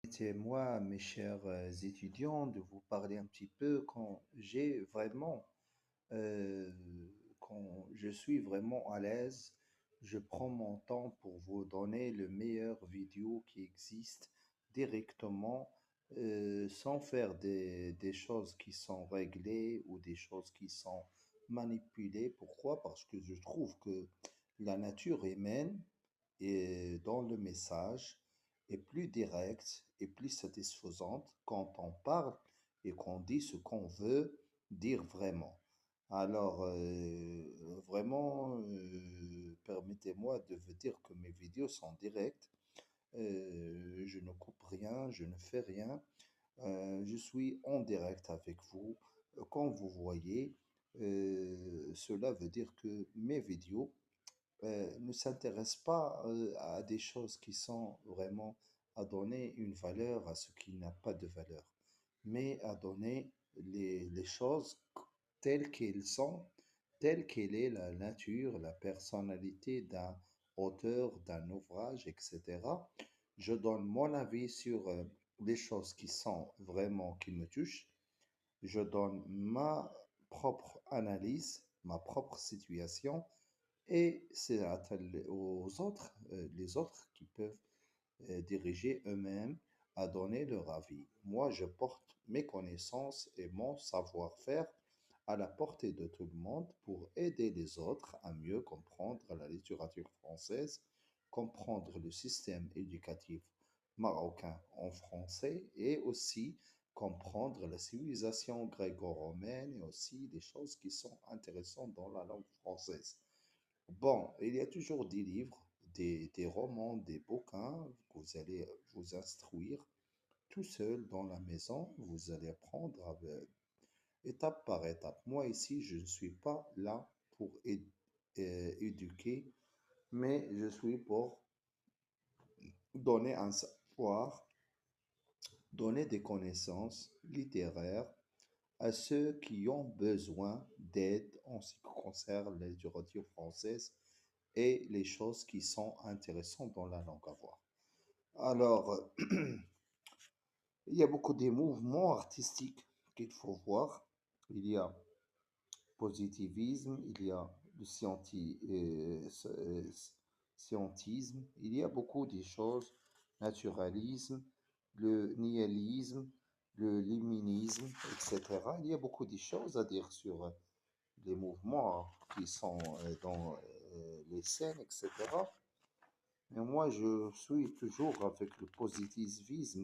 Permettez-moi, mes chers étudiants, de vous parler un petit peu euh, quand je suis vraiment à l'aise, je prends mon temps pour vous donner le meilleur vidéo qui existe directement, sans faire des choses qui sont réglées ou des choses qui sont manipulées. Pourquoi? Parce que je trouve que la nature humaine et dans le message est plus directe et plus satisfaisante quand on parle et qu'on dit ce qu'on veut dire vraiment. Alors, permettez-moi de vous dire que mes vidéos sont directes. Je ne coupe rien, je ne fais rien. Je suis en direct avec vous. Quand vous voyez, cela veut dire que mes vidéos ne s'intéresse pas à des choses qui sont vraiment à donner une valeur à ce qui n'a pas de valeur, mais à donner les choses telles qu'elles sont, telle qu'elle est la nature, la personnalité d'un auteur, d'un ouvrage, etc. Je donne mon avis sur les choses qui sont vraiment qui me touchent. Je donne ma propre analyse, ma propre situation et c'est aux autres, les autres qui peuvent diriger eux-mêmes à donner leur avis. Moi, je porte mes connaissances et mon savoir-faire à la portée de tout le monde pour aider les autres à mieux comprendre la littérature française, comprendre le système éducatif marocain en français et aussi comprendre la civilisation gréco-romaine et aussi des choses qui sont intéressantes dans la langue française. Bon, il y a toujours des livres, des romans, des bouquins que vous allez vous instruire tout seul dans la maison. Vous allez apprendre étape par étape. Moi ici, je ne suis pas là pour éduquer, mais je suis pour donner un savoir, donner des connaissances littéraires à ceux qui ont besoin d'aide en ce qui concerne la littérature française et les choses qui sont intéressantes dans la langue à voir. Alors, il y a beaucoup de mouvements artistiques qu'il faut voir. Il y a positivisme, il y a le scientisme, il y a beaucoup de choses, naturalisme, le nihilisme, le luminisme, etc. Il y a beaucoup de choses à dire sur les mouvements qui sont dans les scènes, etc. Mais moi, je suis toujours avec le positivisme